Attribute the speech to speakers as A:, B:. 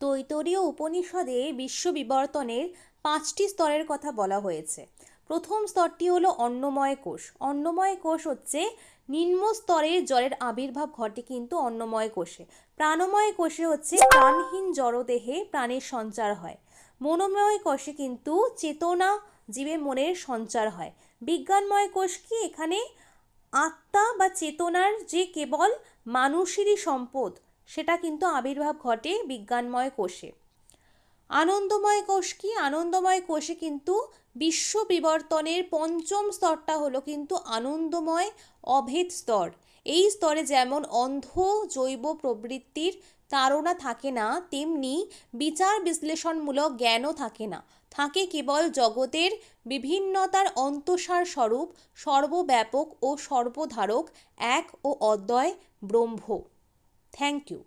A: তৈতরীয় উপনিষদে বিশ্ব বিবর্তনের 5টি স্তরের কথা বলা হয়েছে। প্রথম স্তরটি হলো অন্নময় কোষ। অন্নময় কোষ হচ্ছে নিম্ন স্তরের জলের আবির্ভাব ঘটে কিন্তু অন্নময় কোষে। প্রাণময় কোষে হচ্ছে প্রাণহীন জড়দেহে প্রাণের সঞ্চার হয়। মনোময় কোষে কিন্তু চেতনা জীবের মনের সঞ্চার হয়। বিজ্ঞানময় কোষ কি? এখানে আত্মা বা চেতনার যে কেবল মানুষেরই সম্পদ সেটা কিন্তু আবির্ভাব ঘটে বিজ্ঞানময় কোষে। আনন্দময় কোষ কি? আনন্দময় কোষে কিন্তু বিশ্ব বিবর্তনের 5ম স্তরটা হলো কিন্তু আনন্দময় অভেদ স্তর। এই স্তরে যেমন অন্ধ জৈব প্রবৃত্তির তাড়না থাকে না, তেমনি বিচার বিশ্লেষণমূলক জ্ঞানও থাকে না। থাকে কেবল জগতের বিভিন্নতার অন্তঃসার স্বরূপ সর্বব্যাপক ও সর্বধারক এক ও অদ্বয় ব্রহ্ম। Thank you.